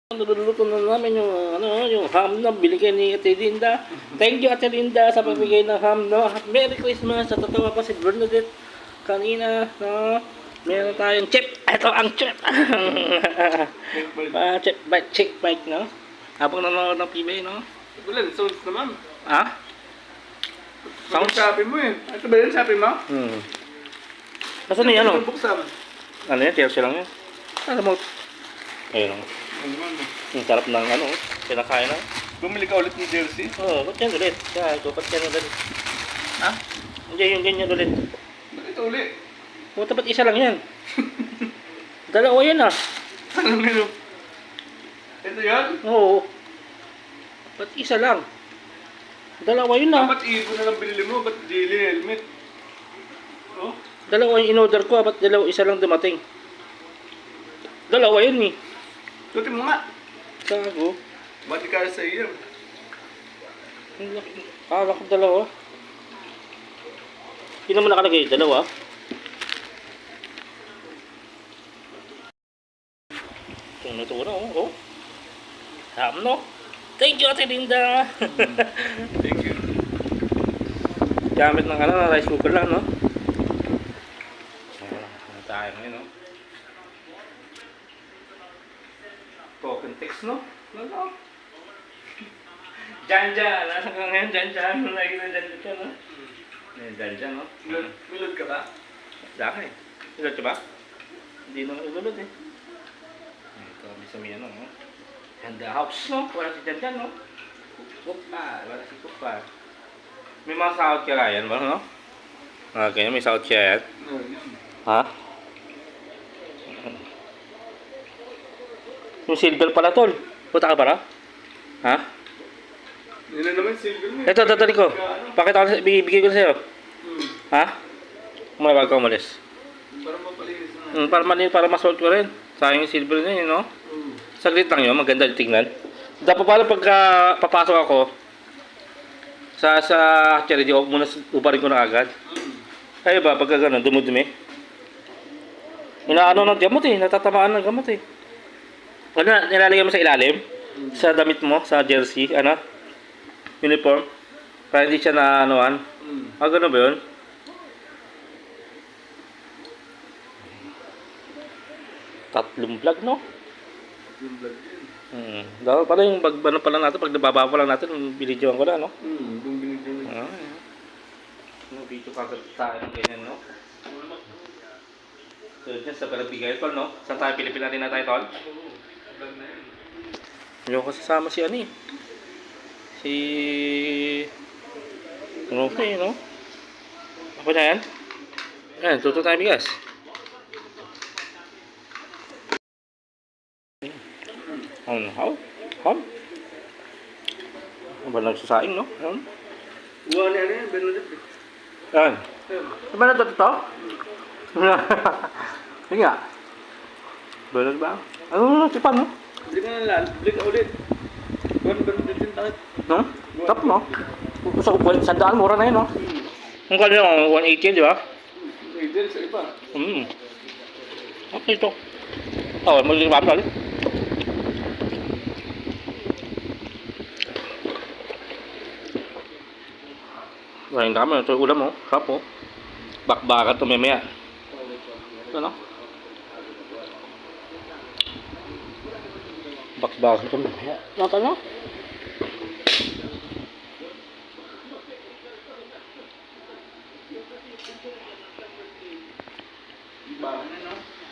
Niluluto na namin yung yung ham na binigay ni Ate Linda. Thank you Ate Linda sa pagbigay ng ham, no. Merry Christmas. Sa totoo pa si Bernadette kanina, no. Meron tayong chip. Ito ang chip. Chip bite, chick bite, no. Habang nanonood ng PBA, no. Wala, sounds naman. Ha? Sounds? Sabi mo eh. Ito ba yun sabi mo? Basta na yan, no. Buksan. Ano yan, TLC lang yan. Ano mo? Ayun, no. Ano naman mo? Yung sarap ng pinakain, no. Bumili ka ulit ng jersey? Oo, ba't yan ulit? Kaya, ba't yan ulit? Ha? Hindi, yung ganyan ulit. Bakit ulit? Puta, ba't isa lang yan? Dalawa yan, ah. Anong nilo? Ito yan? Oo. Ba't isa lang? Dalawa yun, ah. Dapat ibo na lang binili mo. Ba't daily helmet? Oh? Dalawa yung in-order ko, ba't isa lang dumating? Dalawa yun, eh. Tutin mo nga. Sago. Ba't di kaya sa iyo? Kala ko dalawa. Hindi naman nakalagay, dalawa. Itong luto na, oh. Ham, no? Thank you, Ate Linda. Thank you. Gamit ng rice cooker lang, no? Ano tayo ngayon, no? Token text, no? Ano? Jan-jan! Nasa ka ngayon, jan-jan? Lagi na jan-jan, no? Jan-jan, no? Milod ka ba? Daka eh. Ilot ka ba? Hindi naman ilulot eh. Ito, may ano, no? And the house, no? Wala si jan-jan, no? Kupa, wala si Kupa. May mga sahod ka yan, ba, no? Okay, may sahod ka yan. Ha? Yung silver pala, tol. Puta ka para? Ha? Yun na naman silver mo. Ito, dadali ko. Pakita ko, bibigay ko sa'yo. Ha? Umay bago ka umalis. Para mapalinis na. Para masalt ko rin. Sayang yung silver na yun, no? Saglit lang yun, maganda tingnan. Dapat pala pagka papasok ako, sa charity, muna uparin ko na agad. Kaya ba, pagka gano'n, dumudumi? Inaano ng gamot eh, natatamaan ng gamot eh. Ano, nilalagay mo sa ilalim? Sa damit mo, sa jersey, uniform? Para hindi siya na anuan. Gano'n ba yun? Tatlong vlog, no? Yung vlog yun. Dapat pala yung ano pala natin, pag nababa pa lang natin, binidyoan ko na, no? Yung binigyan mo. Video kagad tayo ng ganyan, no? So, dyan sa palagbigay, tol, no? Saan tayo, Pilipina rin na tayo, tol? Vlog na yun. Ayoko kasama si Ani. Si... Okay, no? Ako na yan? Ayan, tuto tayo bigas. How? Ano ba nagsasaing, no? Ayan. Buwan na yan, Bernadette. Ayan. Ano ba na ito? Sige nga. Bernadette ba? Ano, tipan, no? Bili ka na lang. Bili ka ulit. Buwan Bernadette yung takit. No? Tap, no? Sa kupulit, sandaan, mura na yun, no? Ang kanina, 180, di ba? May din sa iba. Okay, ito. Oh, mag-limap ulit. Ang dami, ito yung ulam, oh. Sarap, oh. Bakbakan ito mamaya. Ito, no? Bakbakan ito mamaya. Ito, no?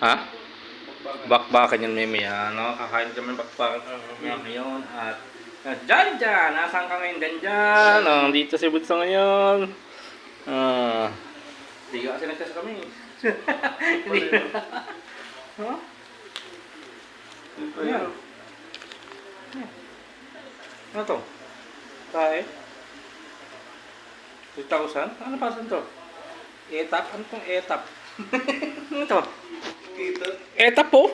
Ha? Bakbakan yan mamaya, no? Kakain kami bakbakan mamaya ngayon at Jan-jan! Nasaan ka ngayon, Jan-jan? Dito si Bunso ngayon. Hindi ka kasi nagkas kami. Hindi. Ha? Yan. Ano to? Tae? 2,000? Ano pa saan to? Etap? Ano tong etap? Ano to? Etap po?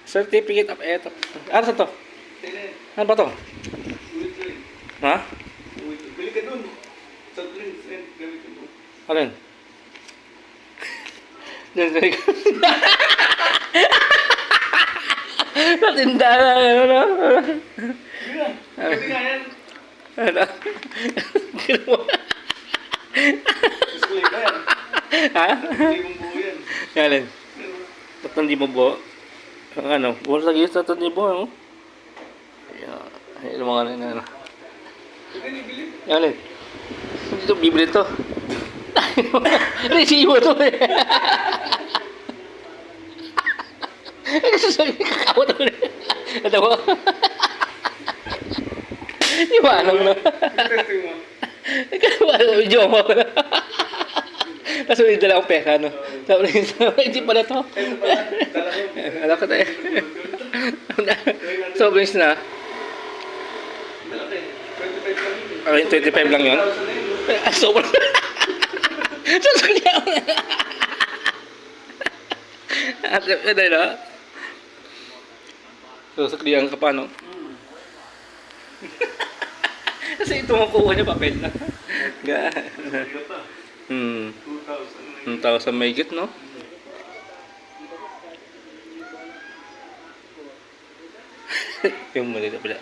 Certificate of etap. Ano sa to? Ano ba to? Ha? Bili ka dun. Sa drinks and gamitin mo. Alin? Diyan sa Tindahan, ano? Sige na. Pwede nga yan. Ano? Ginawa. Gusto ko yan. Ha? Hindi mong buo yan. Yan. 3,000 buo. Ang ano? Buwan sa gisa, 3,000 ano? Ayan. Ayan mga ano. Pwede nibili. Yan. Hindi ito, bibili ito. Resibo ito eh. Kakao ito eh. Ito mo. Di ba anong na? Testing mo. Medyo mo ako na. Tapos may dala akong peka, no? Sabi hindi pala to. Ito pala. Dala ko. Alam ko tayo. So, brings na. Malaki. 25 lang yun. Ay, 25 lang yun? 1,000 na yun. Ah, sobrang. Sasakli ako na. At ito na. Sasaklihan ka pa, no? Kasi ito makuha niya papel na. Sige pa. 2,000 na yun. 1,000 may git, no? Yung mali na pala.